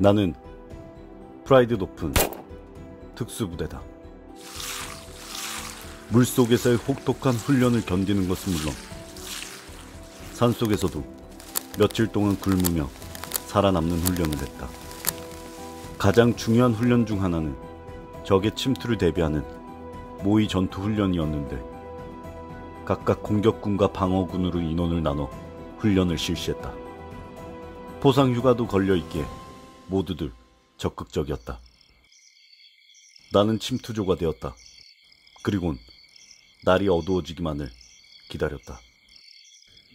나는 프라이드 높은 특수부대다. 물속에서의 혹독한 훈련을 견디는 것은 물론 산속에서도 며칠 동안 굶으며 살아남는 훈련을 했다. 가장 중요한 훈련 중 하나는 적의 침투를 대비하는 모의 전투 훈련이었는데 각각 공격군과 방어군으로 인원을 나눠 훈련을 실시했다. 포상 휴가도 걸려있기에 모두들 적극적이었다. 나는 침투조가 되었다. 그리곤 날이 어두워지기만을 기다렸다.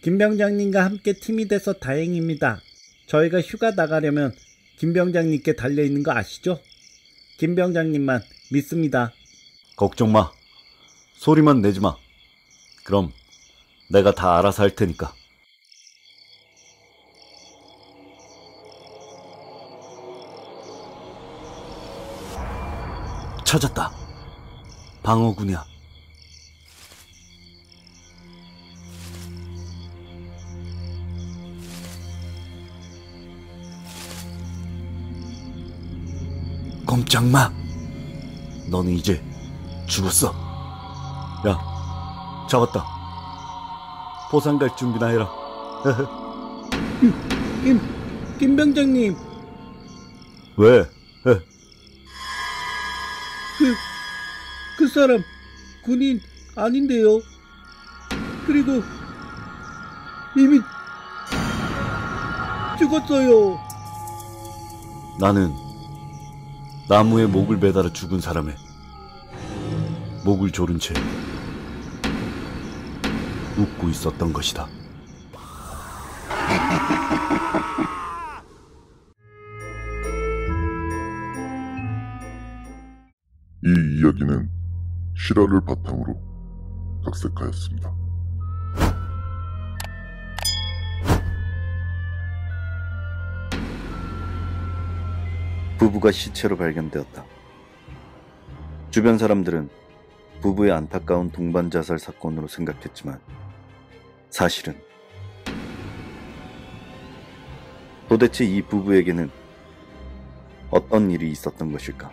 김 병장님과 함께 팀이 돼서 다행입니다. 저희가 휴가 나가려면 김 병장님께 달려있는 거 아시죠? 김 병장님만 믿습니다. 걱정 마. 소리만 내지 마. 그럼 내가 다 알아서 할 테니까. 찾았다. 방어군이야. 꼼짝 마. 너는 이제 죽었어. 야, 잡았다. 포상 갈 준비나 해라. 김 병장님. 왜? 그 사람 군인 아닌데요. 그리고 이미 죽었어요. 나는 나무에 목을 매달아 죽은 사람의 목을 조른 채 웃고 있었던 것이다. 이 이야기는 실화를 바탕으로 각색하였습니다. 부부가 시체로 발견되었다. 주변 사람들은 부부의 안타까운 동반 자살 사건으로 생각했지만 사실은 도대체 이 부부에게는 어떤 일이 있었던 것일까?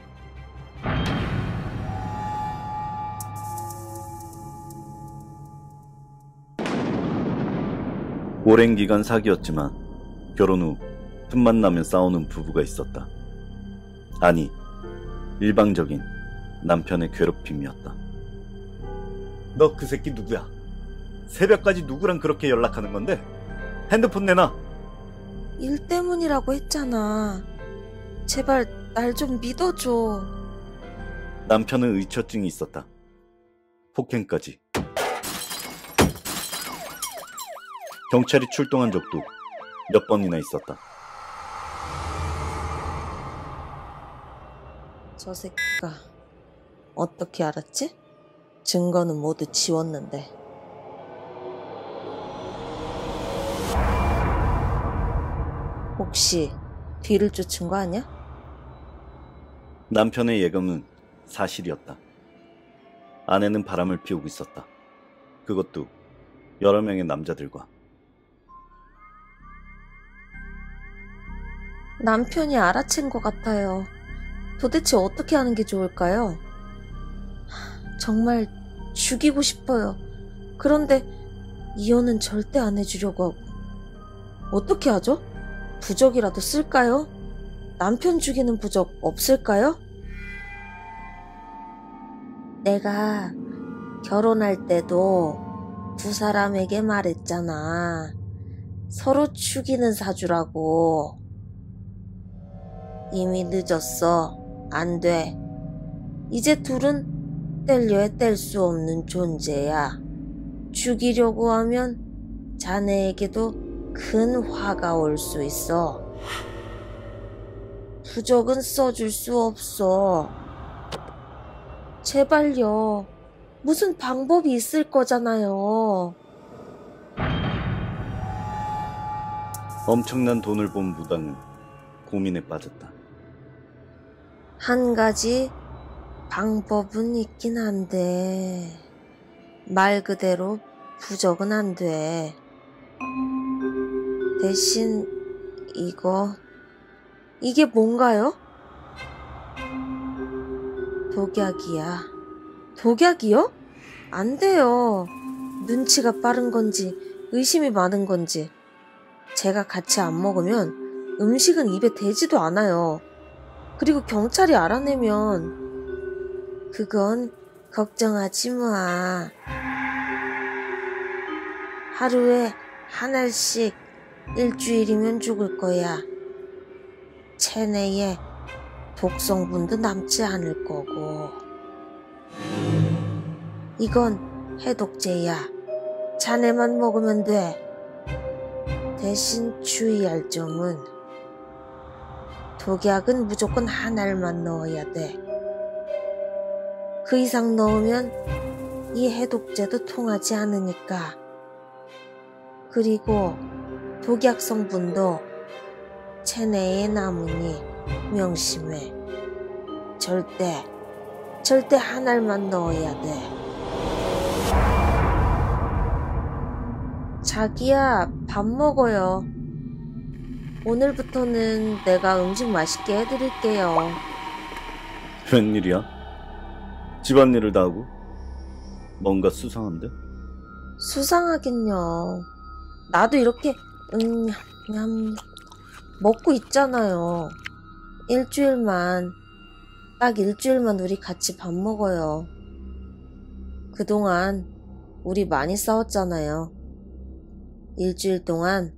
오랜 기간 사귀었지만 결혼 후 틈만 나면 싸우는 부부가 있었다. 아니, 일방적인 남편의 괴롭힘이었다. 너 그 새끼 누구야? 새벽까지 누구랑 그렇게 연락하는 건데? 핸드폰 내놔. 일 때문이라고 했잖아. 제발 날 좀 믿어줘. 남편은 의처증이 있었다. 폭행까지. 경찰이 출동한 적도 몇 번이나 있었다. 저 새끼가 어떻게 알았지? 증거는 모두 지웠는데. 혹시 뒤를 쫓은 거 아니야? 남편의 예감은 사실이었다. 아내는 바람을 피우고 있었다. 그것도 여러 명의 남자들과. 남편이 알아챈 것 같아요. 도대체 어떻게 하는 게 좋을까요? 정말 죽이고 싶어요. 그런데 이혼은 절대 안 해주려고 하고. 어떻게 하죠? 부적이라도 쓸까요? 남편 죽이는 부적 없을까요? 내가 결혼할 때도 두 사람에게 말했잖아. 서로 죽이는 사주라고. 이미 늦었어. 안 돼. 이제 둘은 뗄려야 뗄 수 없는 존재야. 죽이려고 하면 자네에게도 큰 화가 올 수 있어. 부적은 써줄 수 없어. 제발요. 무슨 방법이 있을 거잖아요. 엄청난 돈을 본 무당은 고민에 빠졌다. 한 가지 방법은 있긴 한데 말 그대로 부적은 안 돼. 대신 이게 뭔가요? 독약이야. 독약이요? 안 돼요. 눈치가 빠른 건지 의심이 많은 건지 제가 같이 안 먹으면 음식은 입에 대지도 않아요. 그리고 경찰이 알아내면 그건 걱정하지 마. 하루에 한 알씩 일주일이면 죽을 거야. 체내에 독성분도 남지 않을 거고. 이건 해독제야. 자네만 먹으면 돼. 대신 주의할 점은 독약은 무조건 한 알만 넣어야 돼. 그 이상 넣으면 이 해독제도 통하지 않으니까. 그리고 독약 성분도 체내에 남으니 명심해. 절대 한 알만 넣어야 돼. 자기야, 밥 먹어요. 오늘부터는 내가 음식 맛있게 해드릴게요. 웬일이야? 집안일을 다 하고? 뭔가 수상한데? 수상하긴요. 나도 이렇게 먹고 있잖아요. 딱 일주일만 우리 같이 밥 먹어요. 그동안 우리 많이 싸웠잖아요. 일주일 동안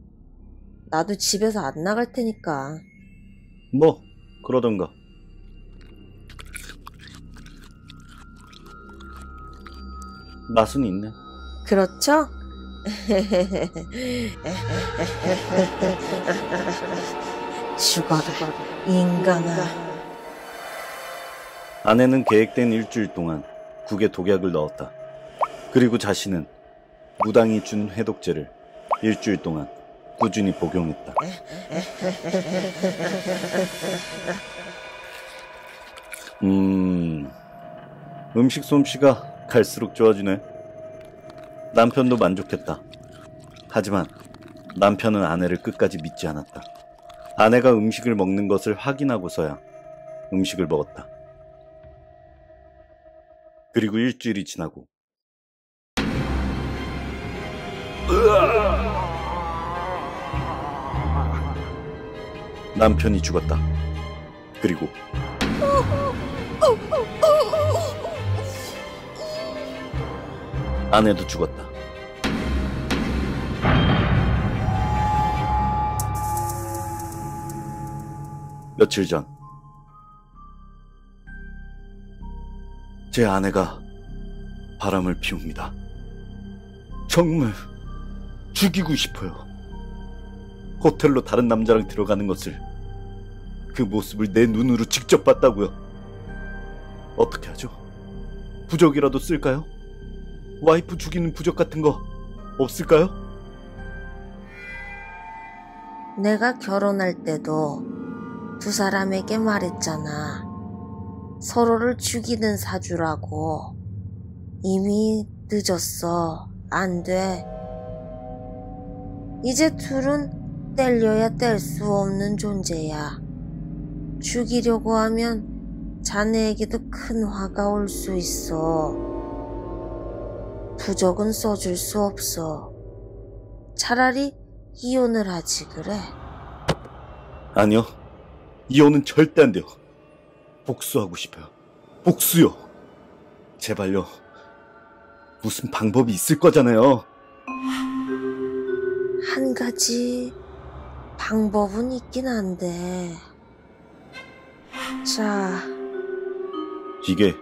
나도 집에서 안 나갈 테니까. 뭐 그러던가. 맛은 있네. 그렇죠? 죽어라, 인간아. 아내는 계획된 일주일 동안 국에 독약을 넣었다. 그리고 자신은 무당이 준 해독제를 일주일 동안 꾸준히 복용했다. 음식 솜씨가 갈수록 좋아지네. 남편도 만족했다. 하지만 남편은 아내를 끝까지 믿지 않았다. 아내가 음식을 먹는 것을 확인하고서야 음식을 먹었다. 그리고 일주일이 지나고 남편이 죽었다. 그리고 아내도 죽었다. 며칠 전, 제 아내가 바람을 피웁니다. 정말 죽이고 싶어요. 호텔로 다른 남자랑 들어가는 것을, 그 모습을 내 눈으로 직접 봤다고요. 어떻게 하죠? 부적이라도 쓸까요? 와이프 죽이는 부적 같은 거 없을까요? 내가 결혼할 때도 두 사람에게 말했잖아. 서로를 죽이는 사주라고. 이미 늦었어. 안 돼. 이제 둘은 뗄려야 뗄 수 없는 존재야. 죽이려고 하면 자네에게도 큰 화가 올 수 있어. 부적은 써줄 수 없어. 차라리 이혼을 하지 그래. 아니요. 이혼은 절대 안 돼요. 복수하고 싶어요. 복수요. 제발요. 무슨 방법이 있을 거잖아요. 한 가지 방법은 있긴 한데. 자, 이게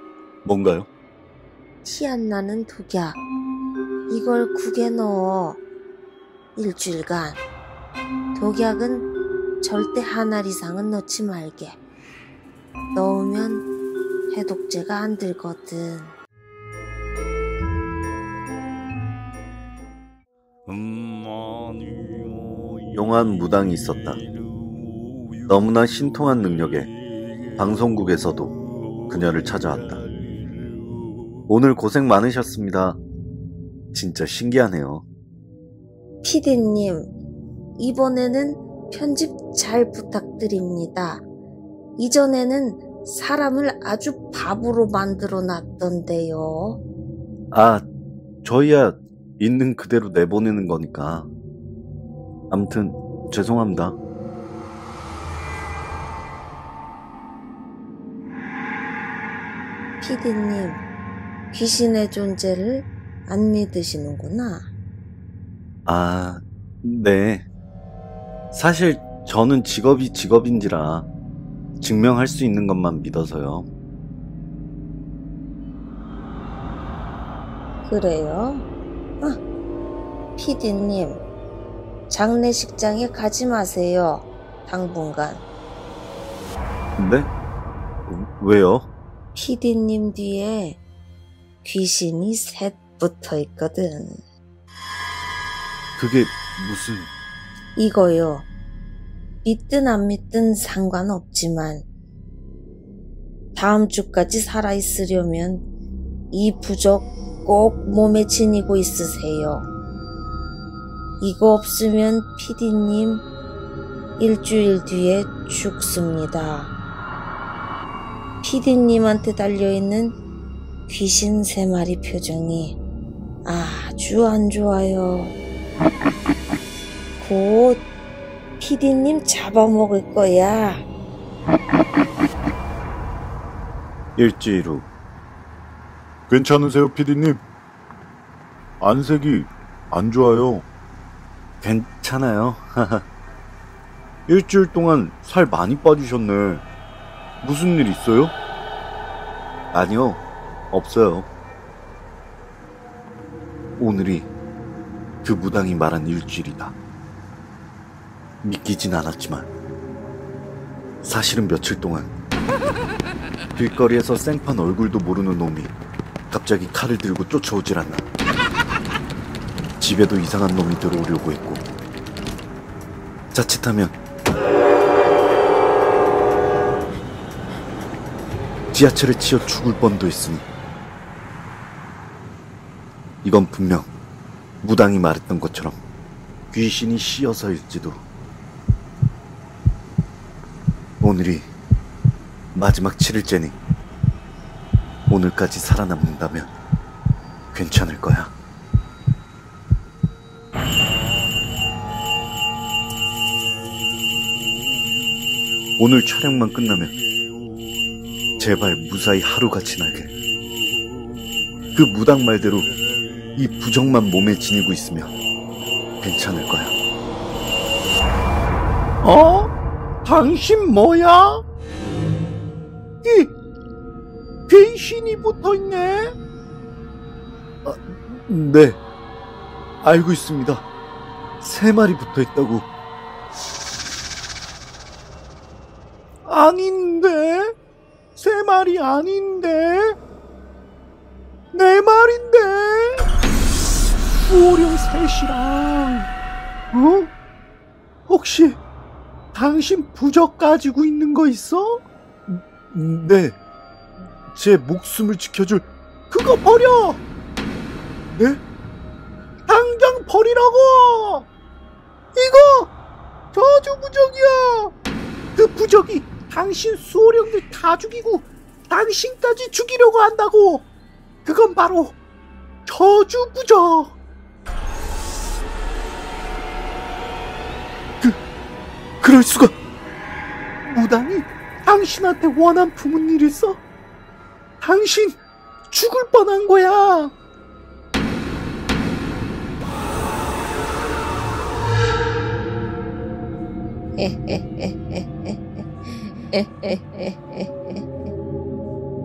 뭔가요? 티 안 나는 독약. 이걸 국에 넣어. 일주일간. 독약은 절대 한 알 이상은 넣지 말게. 넣으면 해독제가 안 들거든. 용한 무당이 있었다. 너무나 신통한 능력에 방송국에서도 그녀를 찾아왔다. 오늘 고생 많으셨습니다. 진짜 신기하네요. 피디님, 이번에는 편집 잘 부탁드립니다. 이전에는 사람을 아주 바보로 만들어 놨던데요. 아, 저희야 있는 그대로 내보내는 거니까. 암튼 죄송합니다. 피디님, 귀신의 존재를 안 믿으시는구나. 아, 네. 사실 저는 직업이 직업인지라 증명할 수 있는 것만 믿어서요. 그래요? 피디님, 장례식장에 가지 마세요. 당분간. 네? 왜요? 피디님 뒤에 귀신이 셋 붙어 있거든. 그게 무슨... 이거요. 믿든 안 믿든 상관없지만 다음 주까지 살아있으려면 이 부적 꼭 몸에 지니고 있으세요. 이거 없으면 피디님 일주일 뒤에 죽습니다. 피디님한테 달려있는 귀신 3마리 표정이 아주 안 좋아요. 곧 피디님 잡아먹을 거야. 일주일 후. 괜찮으세요, 피디님? 안색이 안 좋아요. 괜찮아요. 일주일 동안 살 많이 빠지셨네. 무슨 일 있어요? 아니요, 없어요. 오늘이 그 무당이 말한 일주일이다. 믿기진 않았지만 사실은 며칠 동안 길거리에서 생판 얼굴도 모르는 놈이 갑자기 칼을 들고 쫓아오질 않나. 집에도 이상한 놈이 들어오려고 했고, 자칫하면 지하철에 치여 죽을 뻔도 했으니 이건 분명 무당이 말했던 것처럼 귀신이 씌어서일지도. 오늘이 마지막 7일째니 오늘까지 살아남는다면 괜찮을 거야. 오늘 촬영만 끝나면 제발 무사히 하루가 지나길. 그 무당 말대로 이 부정만 몸에 지니고 있으면 괜찮을 거야. 당신 뭐야? 귀신이 붙어있네? 네, 알고 있습니다. 3마리 붙어있다고. 아닌데? 3마리 아닌데? 4마리인데? 수호령 셋이랑 혹시 당신 부적 가지고 있는 거 있어? 네, 제 목숨을 지켜줄. 그거 버려! 네? 당장 버리라고! 이거 저주 부적이야! 그 부적이 당신 수호령들 다 죽이고 당신까지 죽이려고 한다고! 그건 바로 저주 부적! 그럴 수가. 무당이 당신한테 원한 품은 일 있어? 당신 죽을 뻔한 거야!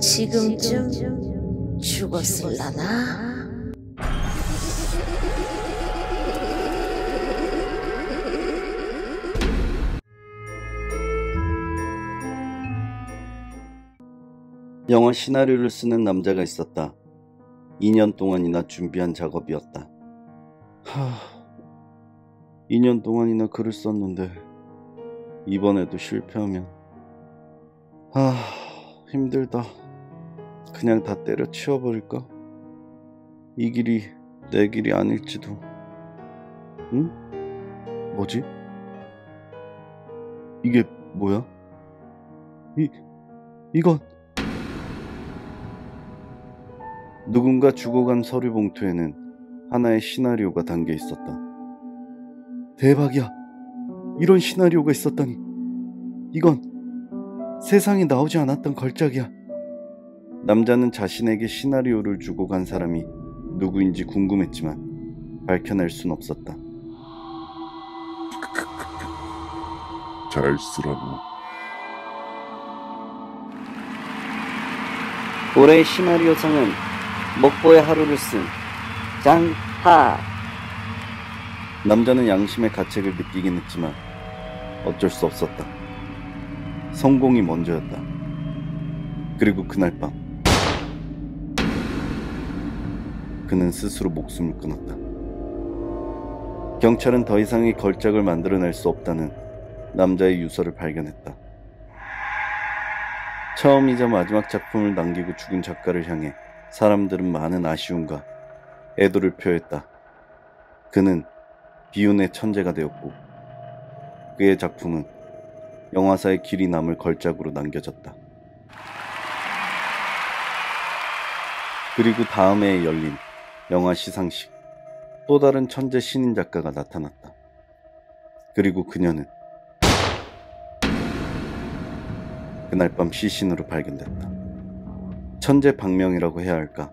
지금쯤 죽었을라나? 영화 시나리오를 쓰는 남자가 있었다. 2년 동안이나 준비한 작업이었다. 2년 동안이나 글을 썼는데 이번에도 실패하면 힘들다. 그냥 다 때려치워버릴까? 이 길이 내 길이 아닐지도. 응? 뭐지? 이게 뭐야? 이건 누군가 죽어간 서류 봉투에는 하나의 시나리오가 담겨 있었다. 대박이야. 이런 시나리오가 있었다니. 이건 세상에 나오지 않았던 걸작이야. 남자는 자신에게 시나리오를 주고 간 사람이 누구인지 궁금했지만 밝혀낼 순 없었다. 잘 쓰라고. 올해의 시나리오상은 먹보의 하루를 쓴 장하. 남자는 양심의 가책을 느끼긴 했지만 어쩔 수 없었다. 성공이 먼저였다. 그리고 그날 밤 그는 스스로 목숨을 끊었다. 경찰은 더 이상의 걸작을 만들어낼 수 없다는 남자의 유서를 발견했다. 처음이자 마지막 작품을 남기고 죽은 작가를 향해 사람들은 많은 아쉬움과 애도를 표했다. 그는 비운의 천재가 되었고 그의 작품은 영화사의 길이 남을 걸작으로 남겨졌다. 그리고 다음 해에 열린 영화 시상식, 또 다른 천재 신인 작가가 나타났다. 그리고 그녀는 그날 밤 시신으로 발견됐다. 천재 박명이라고 해야 할까?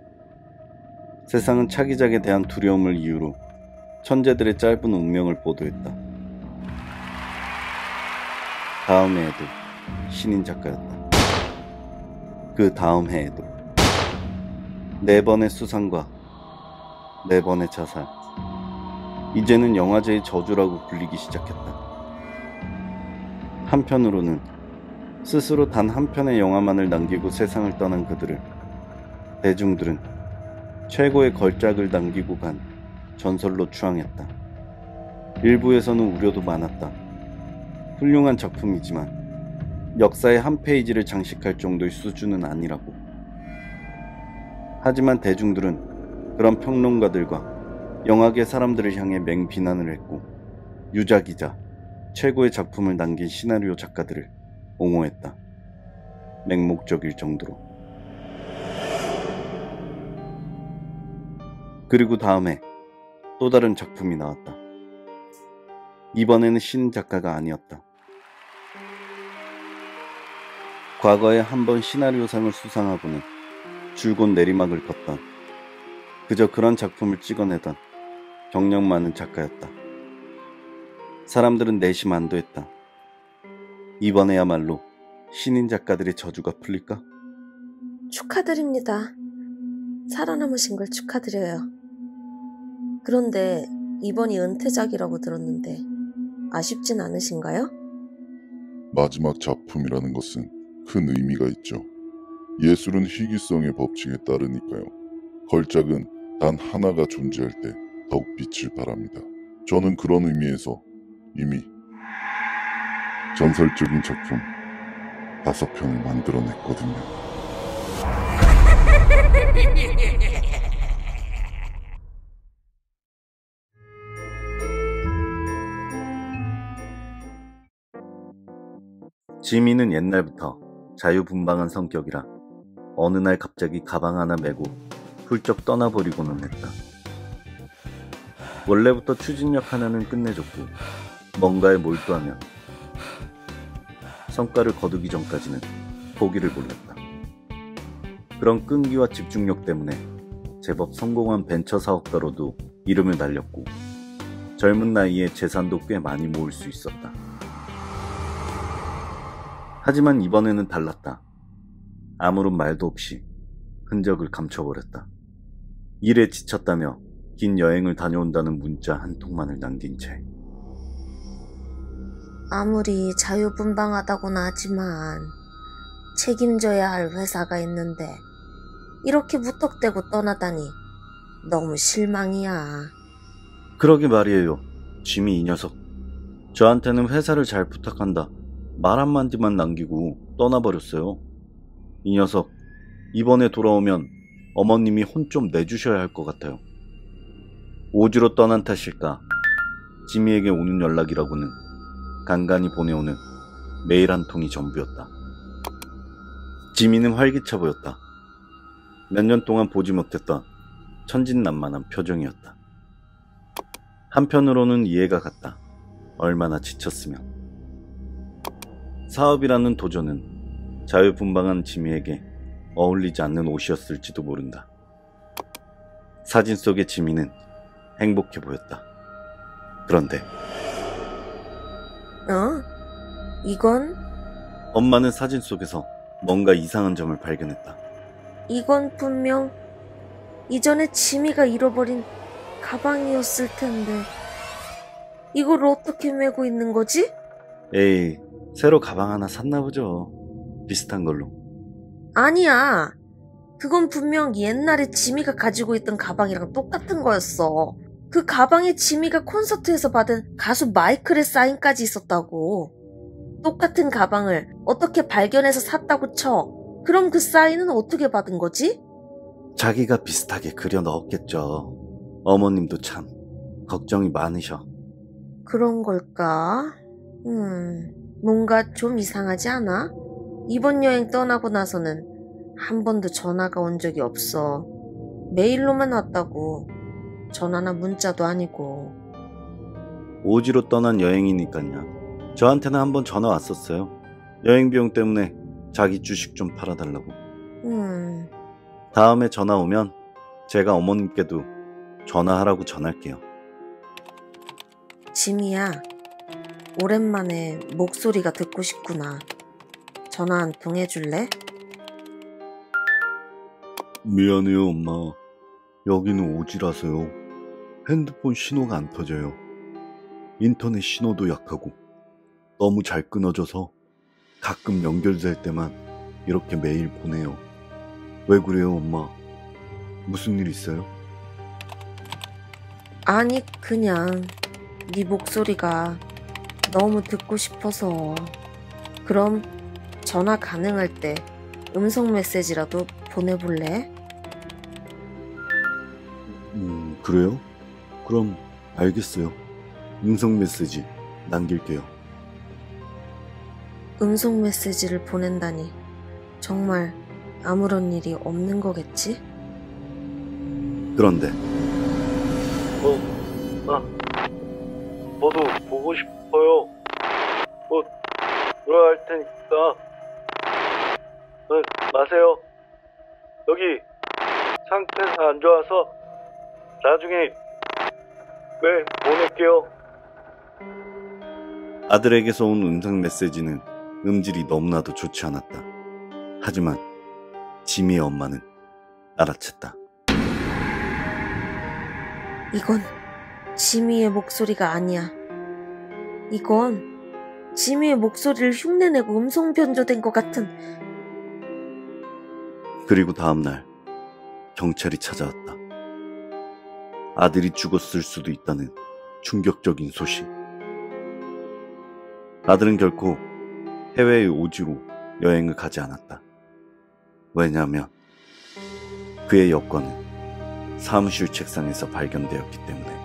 세상은 차기작에 대한 두려움을 이유로 천재들의 짧은 운명을 보도했다. 다음 해에도 신인 작가였다. 그 다음 해에도 4번의 수상과 4번의 자살. 이제는 영화제의 저주라고 불리기 시작했다. 한편으로는 스스로 단 한 편의 영화만을 남기고 세상을 떠난 그들을 대중들은 최고의 걸작을 남기고 간 전설로 추앙했다. 일부에서는 우려도 많았다. 훌륭한 작품이지만 역사의 한 페이지를 장식할 정도의 수준은 아니라고. 하지만 대중들은 그런 평론가들과 영화계 사람들을 향해 맹비난을 했고 유작이자 최고의 작품을 남긴 시나리오 작가들을 옹호했다. 맹목적일 정도로. 그리고 다음에 또 다른 작품이 나왔다. 이번에는 신인 작가가 아니었다. 과거에 한 번 시나리오상을 수상하고는 줄곧 내리막을 걷던, 그저 그런 작품을 찍어내던 경력 많은 작가였다. 사람들은 내심 안도했다. 이번에야말로 신인 작가들의 저주가 풀릴까? 축하드립니다. 살아남으신 걸 축하드려요. 그런데 이번이 은퇴작이라고 들었는데 아쉽진 않으신가요? 마지막 작품이라는 것은 큰 의미가 있죠. 예술은 희귀성의 법칙에 따르니까요. 걸작은 단 하나가 존재할 때 더욱 빛을 발합니다. 저는 그런 의미에서 이미 전설적인 작품 5편을 만들어냈거든요. 지미는 옛날부터 자유분방한 성격이라 어느 날 갑자기 가방 하나 메고 훌쩍 떠나버리고는 했다. 원래부터 추진력 하나는 끝내줬고 뭔가에 몰두하면 성과를 거두기 전까지는 포기를 몰랐다. 그런 끈기와 집중력 때문에 제법 성공한 벤처 사업가로도 이름을 날렸고 젊은 나이에 재산도 꽤 많이 모을 수 있었다. 하지만 이번에는 달랐다. 아무런 말도 없이 흔적을 감춰버렸다. 일에 지쳤다며 긴 여행을 다녀온다는 문자 한 통만을 남긴 채. 아무리 자유분방하다고는 하지만 책임져야 할 회사가 있는데 이렇게 무턱대고 떠나다니 너무 실망이야. 그러게 말이에요. 지미 이 녀석. 저한테는 회사를 잘 부탁한다 말 한마디만 남기고 떠나버렸어요. 이 녀석 이번에 돌아오면 어머님이 혼 좀 내주셔야 할 것 같아요. 오지로 떠난 탓일까 지미에게 오는 연락이라고는 간간히 보내오는 매일 한 통이 전부였다. 지미는 활기차 보였다. 몇 년 동안 보지 못했던 천진난만한 표정이었다. 한편으로는 이해가 갔다. 얼마나 지쳤으면. 사업이라는 도전은 자유분방한 지미에게 어울리지 않는 옷이었을지도 모른다. 사진 속의 지미는 행복해 보였다. 그런데 이건? 엄마는 사진 속에서 뭔가 이상한 점을 발견했다. 이건 분명 이전에 지미가 잃어버린 가방이었을 텐데 이걸 어떻게 메고 있는 거지? 에이, 새로 가방 하나 샀나 보죠. 비슷한 걸로. 아니야. 그건 분명 옛날에 지미가 가지고 있던 가방이랑 똑같은 거였어. 그 가방에 지미가 콘서트에서 받은 가수 마이클의 사인까지 있었다고. 똑같은 가방을 어떻게 발견해서 샀다고 쳐. 그럼 그 사인은 어떻게 받은 거지? 자기가 비슷하게 그려 넣었겠죠. 어머님도 참 걱정이 많으셔. 그런 걸까? 뭔가 좀 이상하지 않아? 이번 여행 떠나고 나서는 한 번도 전화가 온 적이 없어. 메일로만 왔다고. 전화나 문자도 아니고. 오지로 떠난 여행이니까요. 저한테는 한 번 전화 왔었어요. 여행 비용 때문에 자기 주식 좀 팔아달라고. 다음에 전화 오면 제가 어머님께도 전화하라고 전할게요. 지미야, 오랜만에 목소리가 듣고 싶구나. 전화 한 통 해줄래? 미안해요, 엄마. 여기는 오지라서요. 핸드폰 신호가 안 터져요. 인터넷 신호도 약하고 너무 잘 끊어져서 가끔 연결될 때만 이렇게 메일 보내요. 왜 그래요, 엄마? 무슨 일 있어요? 아니, 그냥 네 목소리가 너무 듣고 싶어서. 그럼 전화 가능할 때 음성 메시지라도 보내볼래? 그래요? 그럼 알겠어요. 음성 메시지 남길게요. 음성 메시지를 보낸다니 정말 아무런 일이 없는 거겠지? 그런데 저도 보고 싶어요. 들어갈 테니까 마세요. 여기 상태가 안 좋아서 나중에 보낼게요. 아들에게서 온 음성 메시지는 음질이 너무나도 좋지 않았다. 하지만 지미의 엄마는 알아챘다. 이건 지미의 목소리가 아니야. 이건 지미의 목소리를 흉내내고 음성 변조된 것 같은. 그리고 다음날 경찰이 찾아왔다. 아들이 죽었을 수도 있다는 충격적인 소식. 아들은 결코 해외의 오지로 여행을 가지 않았다. 왜냐하면 그의 여권은 사무실 책상에서 발견되었기 때문에.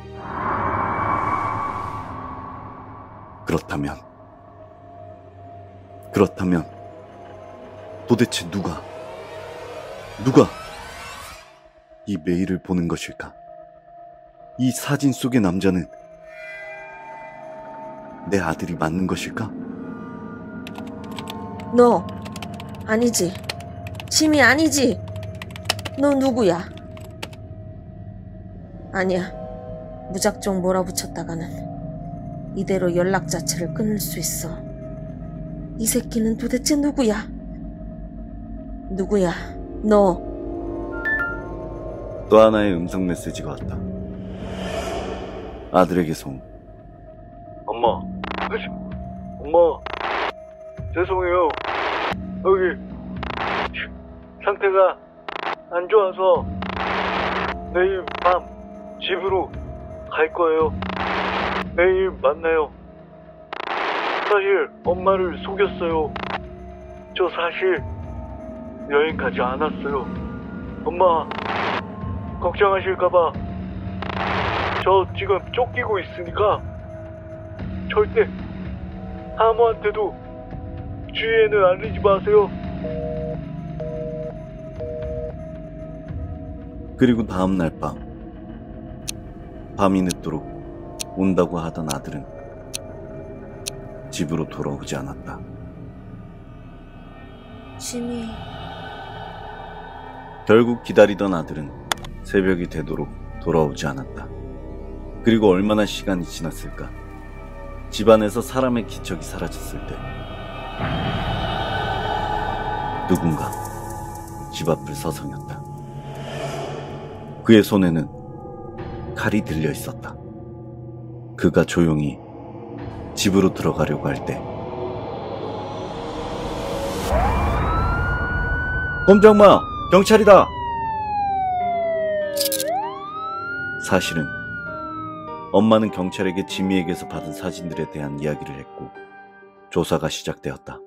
그렇다면 도대체 누가 이 메일을 보는 것일까? 이 사진 속의 남자는 내 아들이 맞는 것일까? 너 아니지. 지미 아니지. 너 누구야? 아니야. 무작정 몰아붙였다가는 이대로 연락 자체를 끊을 수 있어. 이 새끼는 도대체 누구야? 너. 또 하나의 음성 메시지가 왔다. 아들에게서 온. 엄마, 죄송해요. 여기 상태가 안 좋아서 내일 밤 집으로 갈 거예요. 내일 만나요. 사실 엄마를 속였어요. 저 사실 여행 가지 않았어요. 엄마 걱정하실까봐 저 지금 쫓기고 있으니까 절대 아무한테도 주위에는 알리지 마세요. 그리고 다음 날 밤이 늦도록 온다고 하던 아들은 집으로 돌아오지 않았다. 지미, 결국 기다리던 아들은 새벽이 되도록 돌아오지 않았다. 그리고 얼마나 시간이 지났을까? 집안에서 사람의 기척이 사라졌을 때 누군가 집 앞을 서성였다. 그의 손에는 칼이 들려 있었다. 그가 조용히 집으로 들어가려고 할 때 꼼짝마! 경찰이다! 사실은 엄마는 경찰에게 지미에게서 받은 사진들에 대한 이야기를 했고 조사가 시작되었다.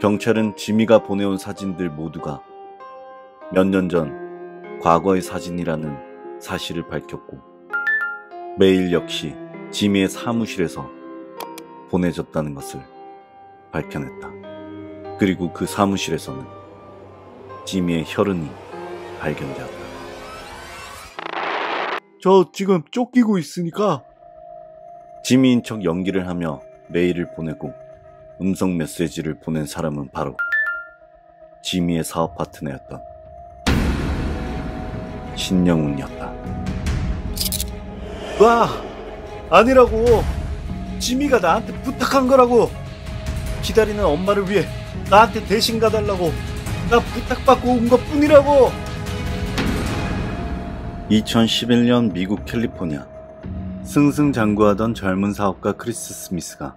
경찰은 지미가 보내온 사진들 모두가 몇 년 전 과거의 사진이라는 사실을 밝혔고 메일 역시 지미의 사무실에서 보내졌다는 것을 밝혀냈다. 그리고 그 사무실에서는 지미의 혈흔이 발견되었다. 저 지금 쫓기고 있으니까. 지미인 척 연기를 하며 메일을 보내고 음성 메시지를 보낸 사람은 바로 지미의 사업 파트너였던 신영훈이었다. 와! 아니라고! 지미가 나한테 부탁한 거라고! 기다리는 엄마를 위해 나한테 대신 가달라고! 나 부탁받고 온 것 뿐이라고! 2011년 미국 캘리포니아. 승승장구하던 젊은 사업가 크리스 스미스가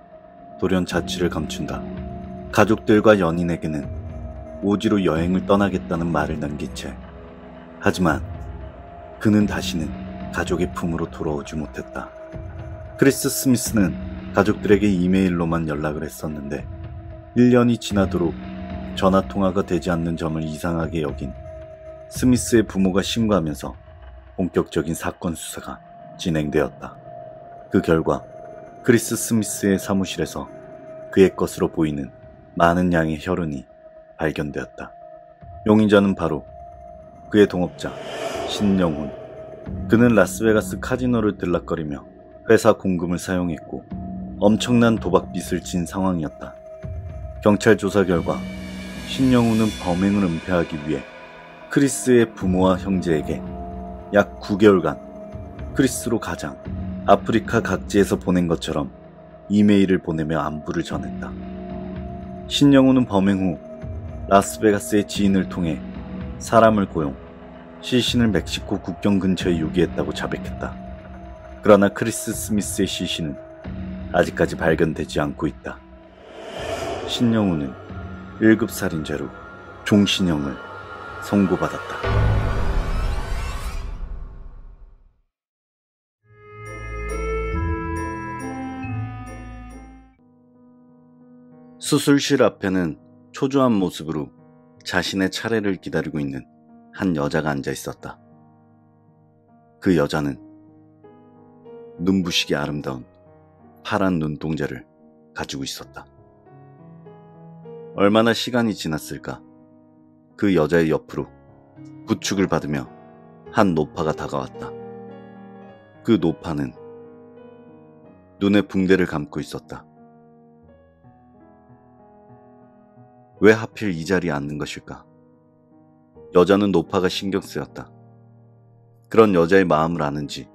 돌연 자취를 감춘다. 가족들과 연인에게는 오지로 여행을 떠나겠다는 말을 남긴 채. 하지만 그는 다시는 가족의 품으로 돌아오지 못했다. 크리스 스미스는 가족들에게 이메일로만 연락을 했었는데 1년이 지나도록 전화통화가 되지 않는 점을 이상하게 여긴 스미스의 부모가 신고하면서 본격적인 사건 수사가 진행되었다. 그 결과 크리스 스미스의 사무실에서 그의 것으로 보이는 많은 양의 혈흔이 발견되었다. 용의자는 바로 그의 동업자 신영훈. 그는 라스베가스 카지노를 들락거리며 회사 공금을 사용했고 엄청난 도박빚을 진 상황이었다. 경찰 조사 결과 신영훈은 범행을 은폐하기 위해 크리스의 부모와 형제에게 약 9개월간 크리스로 가장 아프리카 각지에서 보낸 것처럼 이메일을 보내며 안부를 전했다. 신영훈은 범행 후 라스베가스의 지인을 통해 사람을 고용, 시신을 멕시코 국경 근처에 유기했다고 자백했다. 그러나 크리스 스미스의 시신은 아직까지 발견되지 않고 있다. 신영훈은 1급 살인죄로 종신형을 선고받았다. 수술실 앞에는 초조한 모습으로 자신의 차례를 기다리고 있는 한 여자가 앉아 있었다. 그 여자는 눈부시게 아름다운 파란 눈동자를 가지고 있었다. 얼마나 시간이 지났을까? 그 여자의 옆으로 부축을 받으며 한 노파가 다가왔다. 그 노파는 눈에 붕대를 감고 있었다. 왜 하필 이 자리에 앉는 것일까? 여자는 노파가 신경 쓰였다. 그런 여자의 마음을 아는지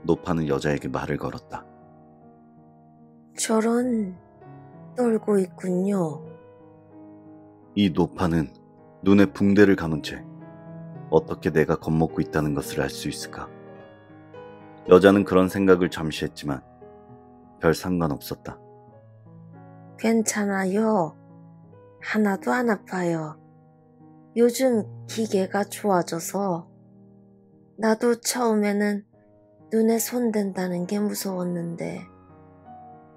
노파는 여자에게 말을 걸었다. 저런 떨고 있군요. 이 노파는 눈에 붕대를 감은 채 어떻게 내가 겁먹고 있다는 것을 알 수 있을까? 여자는 그런 생각을 잠시 했지만 별 상관없었다. 괜찮아요. 하나도 안 아파요. 요즘 기계가 좋아져서. 나도 처음에는 눈에 손댄다는 게 무서웠는데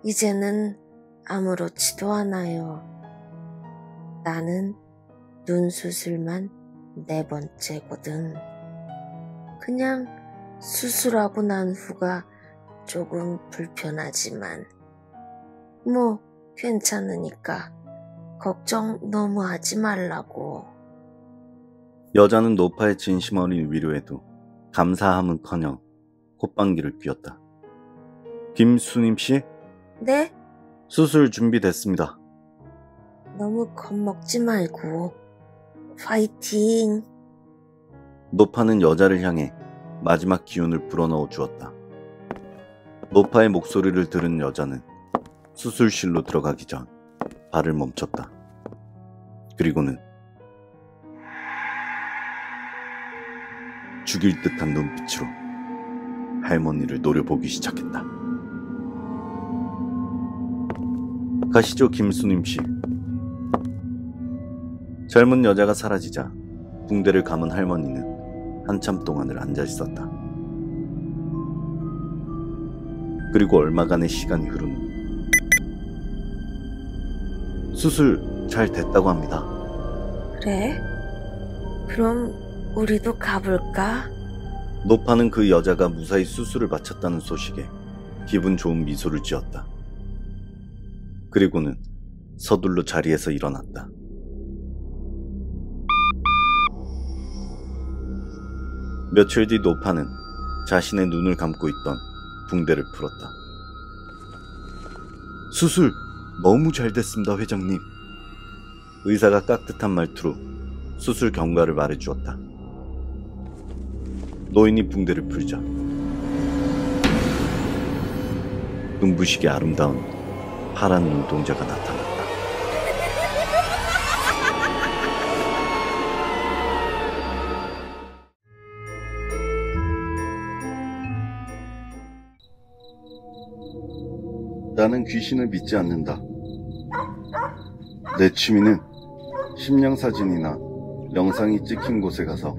이제는 아무렇지도 않아요. 나는 눈 수술만 4번째거든. 그냥 수술하고 난 후가 조금 불편하지만 뭐 괜찮으니까 걱정 너무 하지 말라고. 여자는 노파의 진심 어린 위로에도 감사함은커녕 콧방귀를 뀌었다. 김수님씨, 네? 수술 준비됐습니다. 너무 겁먹지 말고 파이팅. 노파는 여자를 향해 마지막 기운을 불어넣어 주었다. 노파의 목소리를 들은 여자는 수술실로 들어가기 전 발을 멈췄다. 그리고는 죽일 듯한 눈빛으로 할머니를 노려보기 시작했다. 가시죠, 김수님씨. 젊은 여자가 사라지자 붕대를 감은 할머니는 한참 동안을 앉아 있었다. 그리고 얼마간의 시간이 흐른 후 수술 잘 됐다고 합니다. 그래? 그럼 우리도 가볼까? 노파는 그 여자가 무사히 수술을 마쳤다는 소식에 기분 좋은 미소를 지었다. 그리고는 서둘러 자리에서 일어났다. 며칠 뒤 노파는 자신의 눈을 감고 있던 붕대를 풀었다. 수술 너무 잘 됐습니다, 회장님. 의사가 깍듯한 말투로 수술 경과를 말해주었다. 노인이 붕대를 풀자 눈부시게 아름다운 파란 눈동자가 나타났다. 나는 귀신을 믿지 않는다. 내 취미는 심령 사진이나 영상이 찍힌 곳에 가서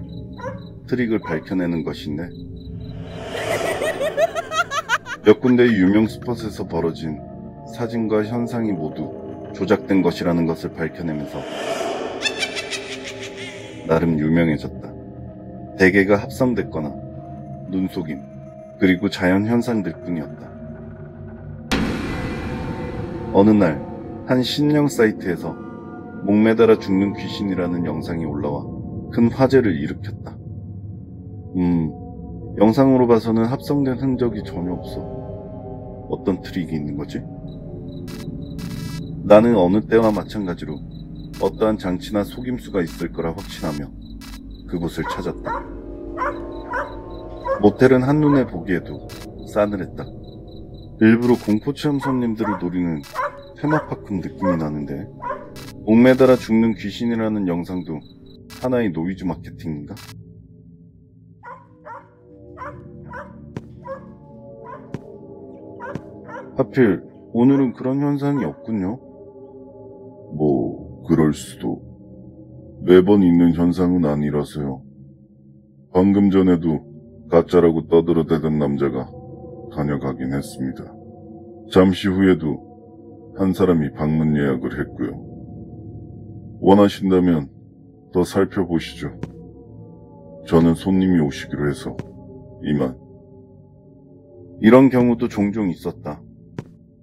트릭을 밝혀내는 것인데, 몇 군데의 유명 스팟에서 벌어진 사진과 현상이 모두 조작된 것이라는 것을 밝혀내면서 나름 유명해졌다. 대개가 합성됐거나 눈속임, 그리고 자연현상들 뿐이었다. 어느 날 한 신령 사이트에서 목매달아 죽는 귀신이라는 영상이 올라와 큰 화제를 일으켰다. 영상으로 봐서는 합성된 흔적이 전혀 없어. 어떤 트릭이 있는 거지? 나는 어느 때와 마찬가지로 어떠한 장치나 속임수가 있을 거라 확신하며 그곳을 찾았다. 모텔은 한눈에 보기에도 싸늘했다. 일부러 공포체험 손님들을 노리는 테마파크 느낌이 나는데, 목매달아 죽는 귀신이라는 영상도 하나의 노이즈 마케팅인가? 하필 오늘은 그런 현상이 없군요. 뭐 그럴 수도. 매번 있는 현상은 아니라서요. 방금 전에도 가짜라고 떠들어대던 남자가 다녀가긴 했습니다. 잠시 후에도 한 사람이 방문 예약을 했고요. 원하신다면 더 살펴보시죠. 저는 손님이 오시기로 해서 이만. 이런 경우도 종종 있었다.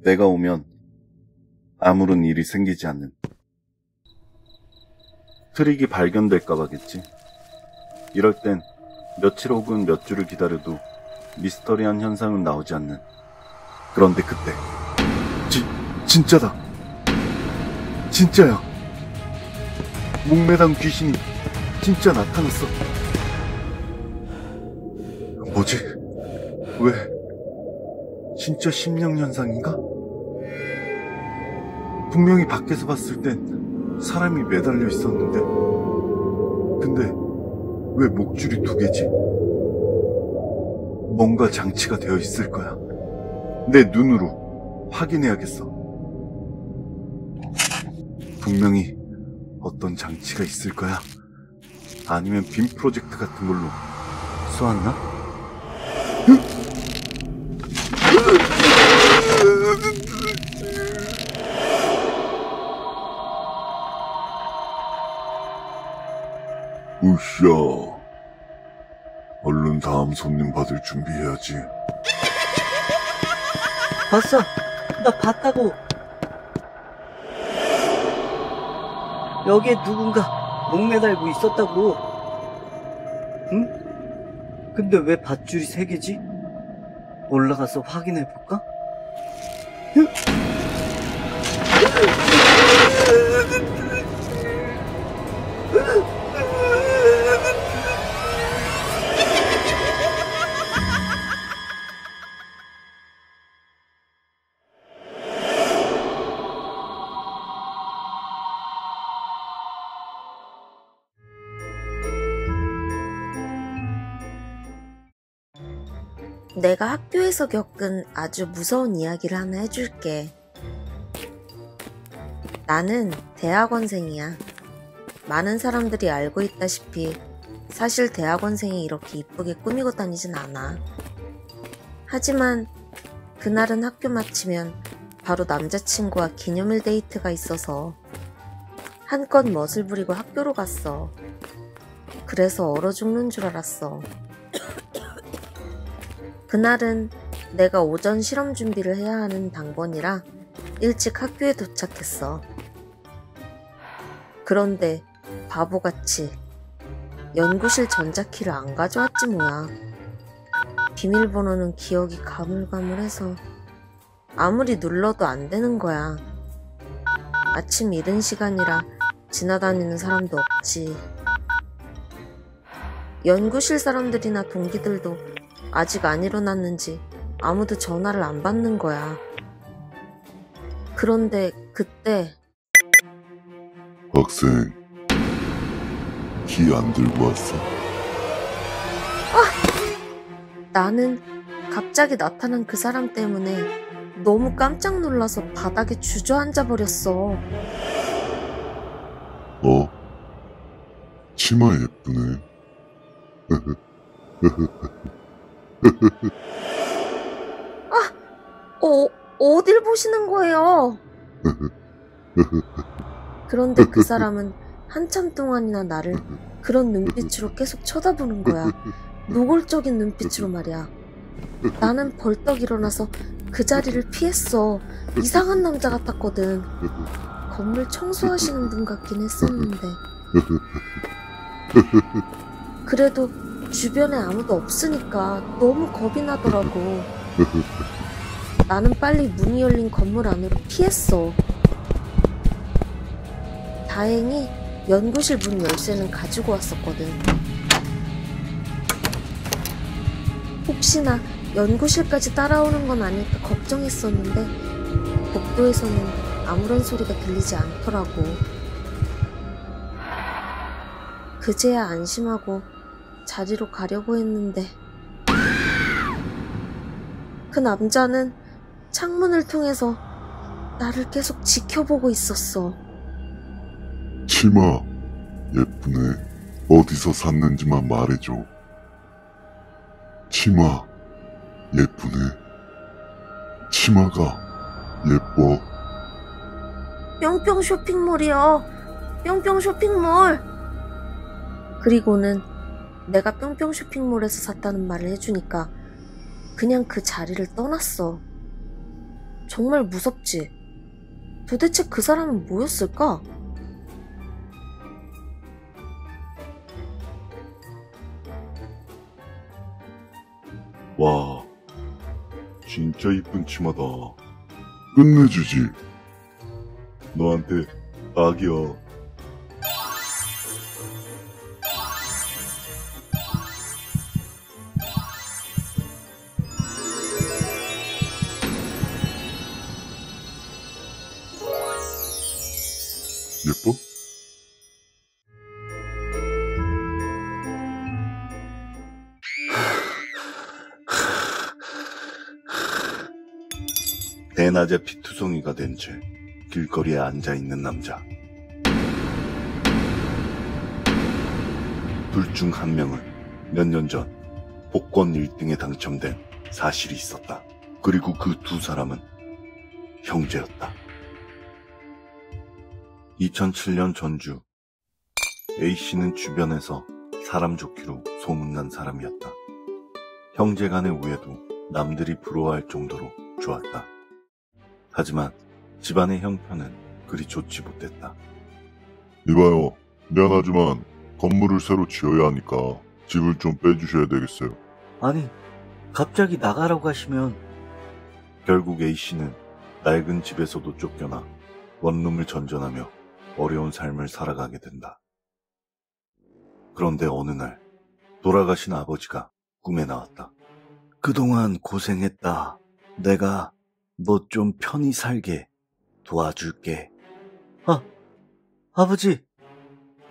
내가 오면 아무런 일이 생기지 않는. 트릭이 발견될까봐겠지. 이럴 땐 며칠 혹은 몇 주를 기다려도 미스터리한 현상은 나오지 않는. 그런데 그때 진짜다. 진짜야. 목매단 귀신이 진짜 나타났어. 뭐지? 왜? 진짜 심령 현상인가? 분명히 밖에서 봤을 땐 사람이 매달려 있었는데, 근데 왜 목줄이 2개지? 뭔가 장치가 되어 있을 거야. 내 눈으로 확인해야겠어. 분명히 어떤 장치가 있을 거야. 아니면 빔 프로젝트 같은 걸로 쏘았나? 으쌰. 얼른 다음 손님 받을 준비해야지. 봤어. 나 봤다고. 여기에 누군가 목매달고 있었다고. 응? 근데 왜 밧줄이 3개지? 올라가서 확인해볼까? 내가 학교에서 겪은 아주 무서운 이야기를 하나 해줄게. 나는 대학원생이야. 많은 사람들이 알고 있다시피 사실 대학원생이 이렇게 이쁘게 꾸미고 다니진 않아. 하지만 그날은 학교 마치면 바로 남자친구와 기념일 데이트가 있어서 한껏 멋을 부리고 학교로 갔어. 그래서 얼어 죽는 줄 알았어. 그날은 내가 오전 실험 준비를 해야 하는 당번이라 일찍 학교에 도착했어. 그런데 바보같이 연구실 전자키를 안 가져왔지 뭐야. 비밀번호는 기억이 가물가물해서 아무리 눌러도 안 되는 거야. 아침 이른 시간이라 지나다니는 사람도 없지. 연구실 사람들이나 동기들도 아직 안 일어났는지 아무도 전화를 안 받는 거야. 그런데 그때 학생, 키 안 들고 왔어? 나는 갑자기 나타난 그 사람 때문에 너무 깜짝 놀라서 바닥에 주저앉아 버렸어. 치마 예쁘네. 어딜 보시는 거예요? 그런데 그 사람은 한참 동안이나 나를 그런 눈빛으로 계속 쳐다보는 거야. 노골적인 눈빛으로 말이야. 나는 벌떡 일어나서 그 자리를 피했어. 이상한 남자 같았거든. 건물 청소하시는 분 같긴 했었는데. 그래도 주변에 아무도 없으니까 너무 겁이 나더라고. 나는 빨리 문이 열린 건물 안으로 피했어. 다행히 연구실 문 열쇠는 가지고 왔었거든. 혹시나 연구실까지 따라오는 건 아닐까 걱정했었는데 복도에서는 아무런 소리가 들리지 않더라고. 그제야 안심하고 자리로 가려고 했는데 그 남자는 창문을 통해서 나를 계속 지켜보고 있었어. 치마 예쁘네. 어디서 샀는지만 말해줘. 치마 예쁘네. 치마가 예뻐. 뿅뿅 쇼핑몰이요. 뿅뿅 쇼핑몰. 그리고는 내가 뿅뿅 쇼핑몰에서 샀다는 말을 해주니까 그냥 그 자리를 떠났어. 정말 무섭지? 도대체 그 사람은 뭐였을까? 와, 진짜 이쁜 치마다. 끝내주지. 너한테 딱이야. 예뻐? 대낮에 피투성이가 된 채 길거리에 앉아있는 남자. 둘 중 한 명은 몇 년 전 복권 1등에 당첨된 사실이 있었다. 그리고 그 두 사람은 형제였다. 2007년 전주, A씨는 주변에서 사람 좋기로 소문난 사람이었다. 형제 간의 우애도 남들이 부러워할 정도로 좋았다. 하지만 집안의 형편은 그리 좋지 못했다. 이봐요. 미안하지만 건물을 새로 지어야 하니까 집을 좀 빼주셔야 되겠어요. 아니, 갑자기 나가라고 하시면. 결국 A씨는 낡은 집에서도 쫓겨나 원룸을 전전하며 어려운 삶을 살아가게 된다. 그런데 어느 날 돌아가신 아버지가 꿈에 나왔다. 그동안 고생했다. 내가 너 좀 편히 살게 도와줄게. 아버지,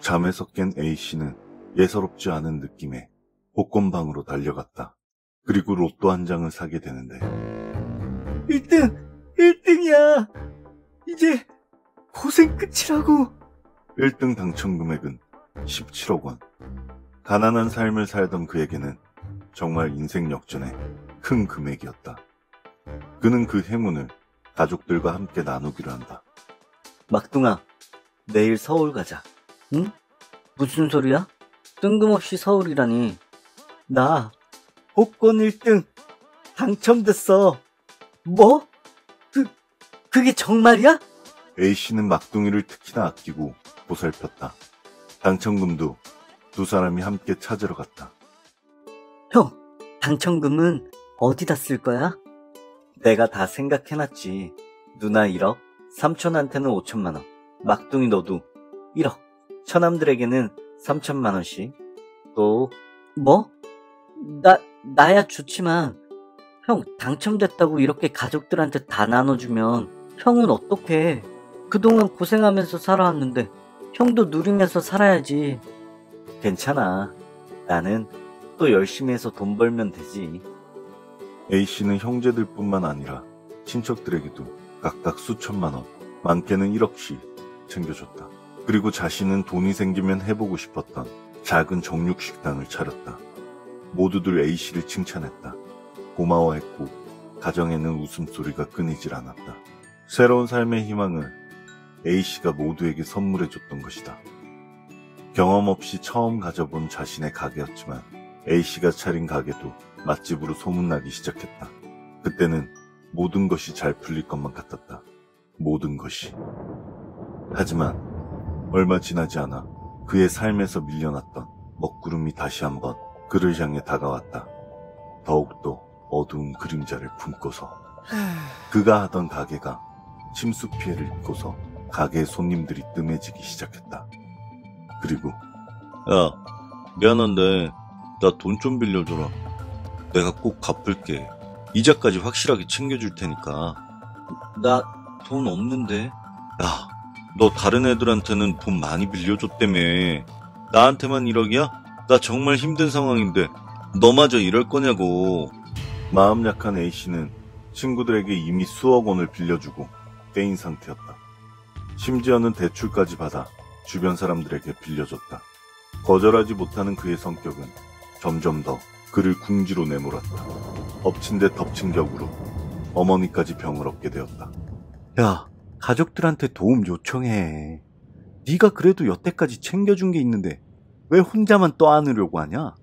잠에서 깬 A씨는 예사롭지 않은 느낌에 복권방으로 달려갔다. 그리고 로또 한 장을 사게 되는데 1등이야. 이제 고생 끝이라고. 1등 당첨 금액은 17억 원. 가난한 삶을 살던 그에게는 정말 인생 역전의 큰 금액이었다. 그는 그 행운을 가족들과 함께 나누기로 한다. 막둥아, 내일 서울 가자. 응? 무슨 소리야? 뜬금없이 서울이라니. 나 복권 1등 당첨됐어. 뭐? 그게 정말이야? A씨는 막둥이를 특히나 아끼고 보살폈다. 당첨금도 두 사람이 함께 찾으러 갔다. 형, 당첨금은 어디다 쓸 거야? 내가 다 생각해놨지. 누나 1억, 삼촌한테는 5천만 원, 막둥이 너도 1억, 처남들에게는 3천만 원씩. 또 뭐? 나야 좋지만 형 당첨됐다고 이렇게 가족들한테 다 나눠주면 형은 어떡해. 그동안 고생하면서 살아왔는데 형도 누리면서 살아야지. 괜찮아. 나는 또 열심히 해서 돈 벌면 되지. A씨는 형제들뿐만 아니라 친척들에게도 각각 수천만 원, 많게는 1억씩 챙겨줬다. 그리고 자신은 돈이 생기면 해보고 싶었던 작은 정육식당을 차렸다. 모두들 A씨를 칭찬했다. 고마워했고 가정에는 웃음소리가 끊이질 않았다. 새로운 삶의 희망을 A씨가 모두에게 선물해줬던 것이다. 경험 없이 처음 가져본 자신의 가게였지만 A씨가 차린 가게도 맛집으로 소문나기 시작했다. 그때는 모든 것이 잘 풀릴 것만 같았다. 모든 것이. 하지만 얼마 지나지 않아 그의 삶에서 밀려났던 먹구름이 다시 한번 그를 향해 다가왔다. 더욱더 어두운 그림자를 품고서. 그가 하던 가게가 침수 피해를 입고서 가게의 손님들이 뜸해지기 시작했다. 그리고 야, 미안한데 나 돈 좀 빌려줘라. 내가 꼭 갚을게. 이자까지 확실하게 챙겨줄 테니까. 나 돈 없는데. 야, 너 다른 애들한테는 돈 많이 빌려줬다며. 나한테만 1억이야? 나 정말 힘든 상황인데 너마저 이럴 거냐고. 마음 약한 A씨는 친구들에게 이미 수억 원을 빌려주고 깨인 상태였다. 심지어는 대출까지 받아 주변 사람들에게 빌려줬다. 거절하지 못하는 그의 성격은 점점 더 그를 궁지로 내몰았다. 엎친 데 덮친 격으로 어머니까지 병을 얻게 되었다. 야, 가족들한테 도움 요청해. 네가 그래도 여태까지 챙겨준 게 있는데 왜 혼자만 떠안으려고 하냐?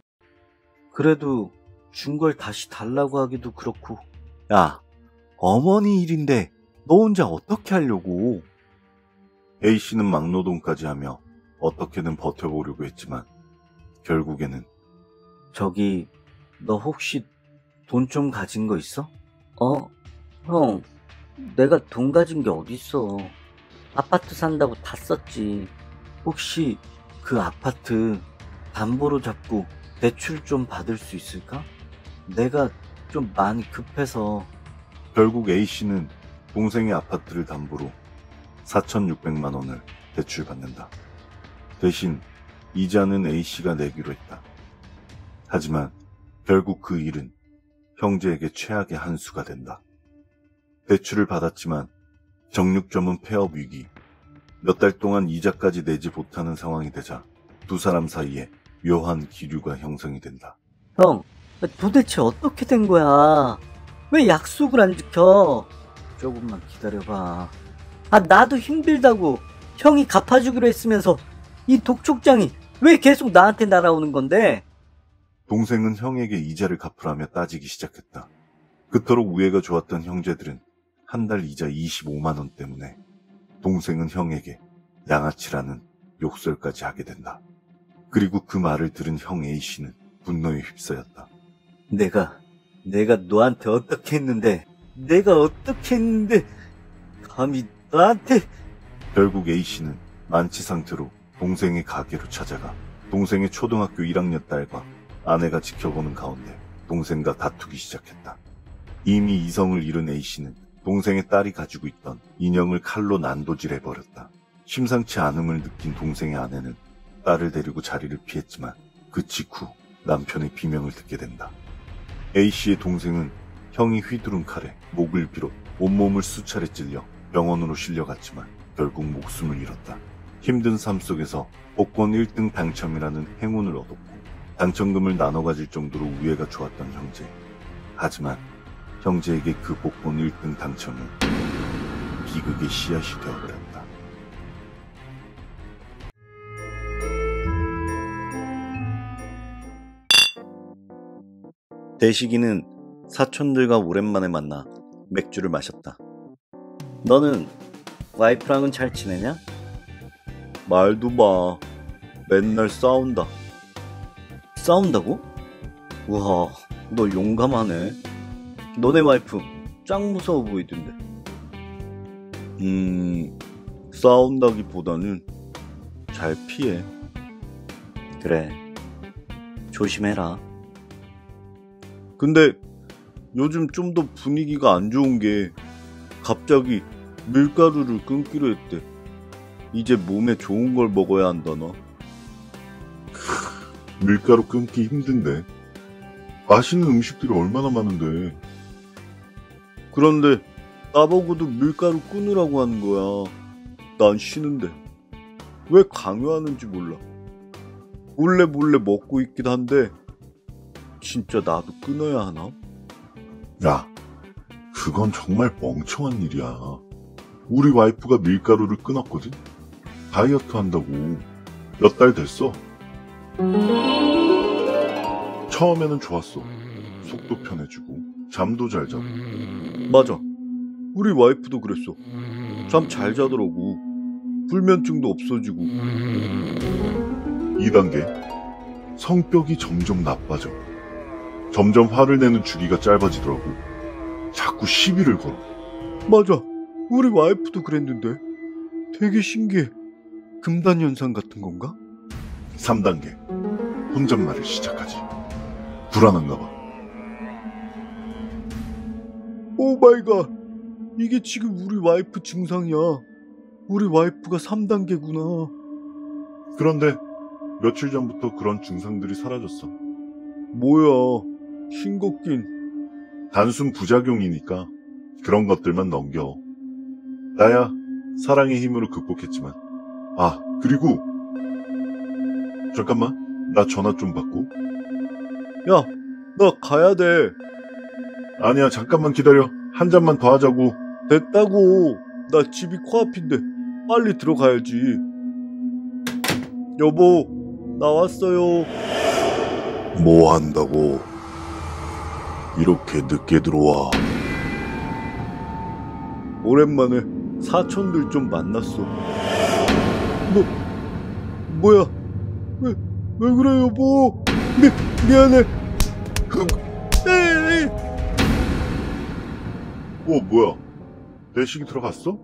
그래도 준 걸 다시 달라고 하기도 그렇고. 야, 어머니 일인데 너 혼자 어떻게 하려고. A씨는 막노동까지 하며 어떻게든 버텨보려고 했지만 결국에는 저기, 너 혹시 돈 좀 가진 거 있어? 형, 내가 돈 가진 게 어딨어. 아파트 산다고 다 썼지. 혹시 그 아파트 담보로 잡고 대출 좀 받을 수 있을까? 내가 좀 많이 급해서. 결국 A씨는 동생의 아파트를 담보로 4,600만 원을 대출받는다. 대신 이자는 A씨가 내기로 했다. 하지만 결국 그 일은 형제에게 최악의 한 수가 된다. 대출을 받았지만 정육점은 폐업 위기, 몇 달 동안 이자까지 내지 못하는 상황이 되자 두 사람 사이에 묘한 기류가 형성이 된다. 형, 도대체 어떻게 된 거야? 왜 약속을 안 지켜? 조금만 기다려봐. 나도 힘들다고 형이 갚아주기로 했으면서 이 독촉장이 왜 계속 나한테 날아오는 건데? 동생은 형에게 이자를 갚으라며 따지기 시작했다. 그토록 우애가 좋았던 형제들은 한 달 이자 25만 원 때문에 동생은 형에게 양아치라는 욕설까지 하게 된다. 그리고 그 말을 들은 형 A씨는 분노에 휩싸였다. 내가 너한테 어떻게 했는데, 감히 나한테. 결국 A씨는 만취 상태로 동생의 가게로 찾아가 동생의 초등학교 1학년 딸과 아내가 지켜보는 가운데 동생과 다투기 시작했다. 이미 이성을 잃은 A씨는 동생의 딸이 가지고 있던 인형을 칼로 난도질해버렸다. 심상치 않음을 느낀 동생의 아내는 딸을 데리고 자리를 피했지만 그 직후 남편의 비명을 듣게 된다. A씨의 동생은 형이 휘두른 칼에 목을 비롯 온몸을 수차례 찔려 병원으로 실려갔지만 결국 목숨을 잃었다. 힘든 삶 속에서 복권 1등 당첨이라는 행운을 얻었고 당첨금을 나눠 가질 정도로 우애가 좋았던 형제. 하지만 형제에게 그 복권 1등 당첨은 비극의 씨앗이 되어버렸다. 대식이는 사촌들과 오랜만에 만나 맥주를 마셨다. 너는 와이프랑은 잘 지내냐? 말도 마. 맨날 싸운다. 싸운다고? 우와, 너 용감하네. 너네 와이프 짱 무서워 보이던데. 싸운다기보다는 잘 피해. 그래, 조심해라. 근데 요즘 좀 더 분위기가 안 좋은 게 갑자기 밀가루를 끊기로 했대. 이제 몸에 좋은 걸 먹어야 한다나. 밀가루 끊기 힘든데. 맛있는 음식들이 얼마나 많은데. 그런데 나보고도 밀가루 끊으라고 하는 거야. 난 쉬는데 왜 강요하는지 몰라. 몰래 먹고 있긴 한데 진짜 나도 끊어야 하나? 야, 그건 정말 멍청한 일이야. 우리 와이프가 밀가루를 끊었거든? 다이어트 한다고. 몇 달 됐어. 처음에는 좋았어. 속도 편해지고 잠도 잘 자고. 맞아, 우리 와이프도 그랬어. 잠 잘 자더라고. 불면증도 없어지고. 2단계. 성격이 점점 나빠져. 점점 화를 내는 주기가 짧아지더라고. 자꾸 시비를 걸어. 맞아, 우리 와이프도 그랬는데. 되게 신기해. 금단 현상 같은 건가? 3단계. 혼잣말을 시작하지. 불안한가 봐. 오 마이 갓, 이게 지금 우리 와이프 증상이야. 우리 와이프가 3단계구나. 그런데 며칠 전부터 그런 증상들이 사라졌어. 뭐야, 싱겁긴. 단순 부작용이니까 그런 것들만 넘겨. 나야 사랑의 힘으로 극복했지만. 아, 그리고 잠깐만, 나 전화 좀 받고. 야, 나 가야 돼. 아니야, 잠깐만 기다려. 한 잔만 더 하자고. 됐다고. 나 집이 코앞인데 빨리 들어가야지. 여보, 나왔어요. 뭐 한다고? 이렇게 늦게 들어와. 오랜만에 사촌들 좀 만났어. 뭐야? 왜 그래, 여보? 미안해. 에이. 뭐야? 대식이 들어갔어?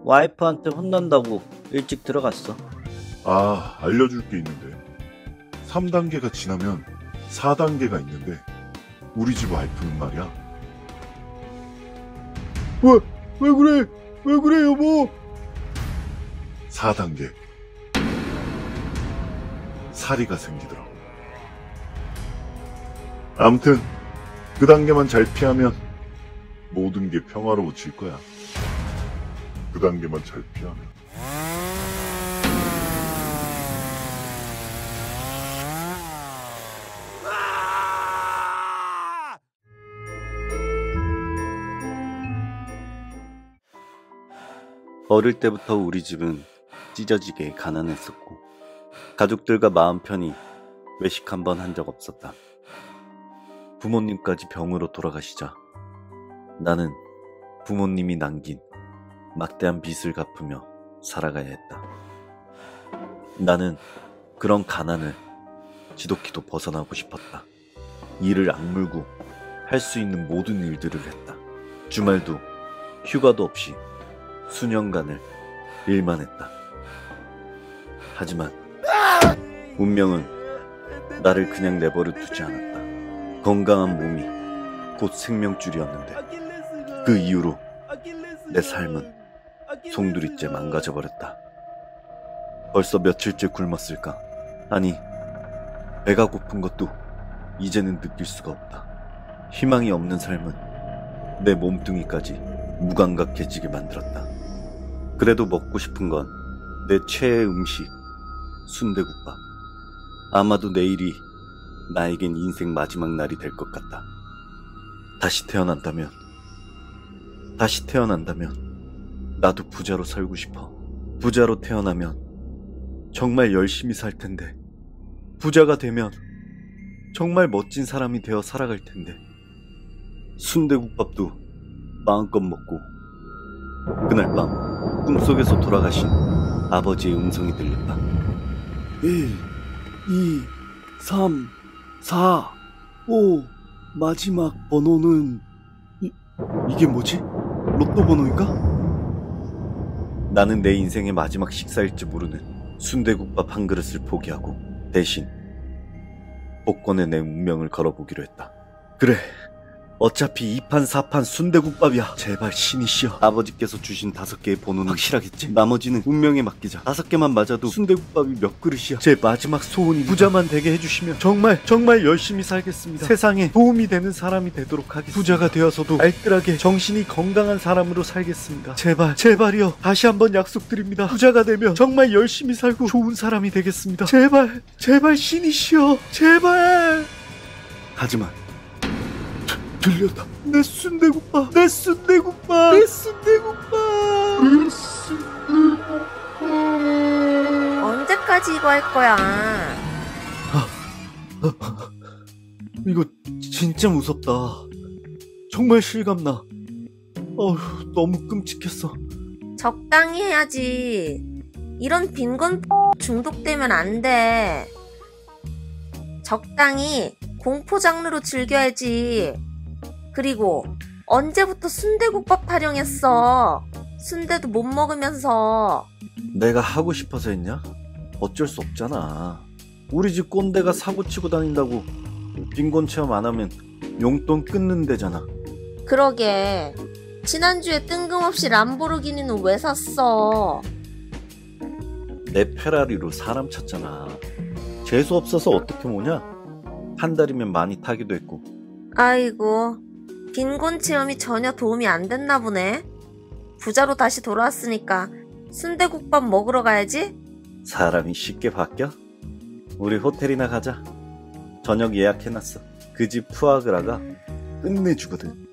와이프한테 혼난다고 일찍 들어갔어. 아, 알려줄 게 있는데. 3단계가 지나면 4단계가 있는데 우리 집 와이프는 말이야. 왜 그래, 여보? 4단계. 사리가 생기더라고. 암튼 그 단계만 잘 피하면 모든 게 평화로워질 거야. 그 단계만 잘 피하면. 어릴 때부터 우리 집은 찢어지게 가난했었고 가족들과 마음 편히 외식 한 번 한 적 없었다. 부모님까지 병으로 돌아가시자 나는 부모님이 남긴 막대한 빚을 갚으며 살아가야 했다. 나는 그런 가난을 지독히도 벗어나고 싶었다. 이를 악물고 할 수 있는 모든 일들을 했다. 주말도 휴가도 없이 수년간을 일만 했다. 하지만 운명은 나를 그냥 내버려 두지 않았다. 건강한 몸이 곧 생명줄이었는데 그 이후로 내 삶은 송두리째 망가져버렸다. 벌써 며칠째 굶었을까? 아니, 배가 고픈 것도 이제는 느낄 수가 없다. 희망이 없는 삶은 내 몸뚱이까지 무감각해지게 만들었다. 그래도 먹고 싶은 건 내 최애 음식, 순대국밥. 아마도 내일이 나에겐 인생 마지막 날이 될 것 같다. 다시 태어난다면 나도 부자로 살고 싶어. 부자로 태어나면 정말 열심히 살 텐데, 부자가 되면 정말 멋진 사람이 되어 살아갈 텐데, 순대국밥도 마음껏 먹고. 그날 밤 꿈속에서 돌아가신 아버지의 음성이 들렸다. 1, 2, 3, 4, 5 마지막 번호는 이게 뭐지? 로또 번호인가? 나는 내 인생의 마지막 식사일지 모르는 순대국밥 한 그릇을 포기하고 대신 복권에 내 운명을 걸어보기로 했다. 그래, 어차피 2판 4판 순대국밥이야. 제발 신이시여, 아버지께서 주신 5개의 번호는 확실하겠지? 나머지는 운명에 맡기자. 5개만 맞아도 순대국밥이 몇 그릇이야. 제 마지막 소원이 부자만 되게 해주시면 정말 열심히 살겠습니다. 세상에 도움이 되는 사람이 되도록 하겠습니다. 부자가 되어서도 알뜰하게 정신이 건강한 사람으로 살겠습니다. 제발이요. 다시 한번 약속드립니다. 부자가 되면 정말 열심히 살고 좋은 사람이 되겠습니다. 제발 신이시여, 제발. 하지만 들렸다. 내 순대국밥. 언제까지 이거 할 거야? 이거 진짜 무섭다. 정말 실감나. 너무 끔찍했어. 적당히 해야지. 이런 빈곤 중독되면 안 돼. 적당히 공포 장르로 즐겨야지. 그리고 언제부터 순대국밥 타령했어? 순대도 못 먹으면서. 내가 하고 싶어서 했냐? 어쩔 수 없잖아. 우리 집 꼰대가 사고치고 다닌다고 빈곤 체험 안 하면 용돈 끊는 데잖아. 그러게. 지난주에 뜬금없이 람보르기니는 왜 샀어? 내 페라리로 사람 찾잖아. 재수 없어서 어떻게 모냐? 한 달이면 많이 타기도 했고. 아이고, 빈곤 체험이 전혀 도움이 안 됐나 보네. 부자로 다시 돌아왔으니까 순대국밥 먹으러 가야지. 사람이 쉽게 바뀌어? 우리 호텔이나 가자. 저녁 예약해놨어. 그 집 푸아그라가 끝내주거든.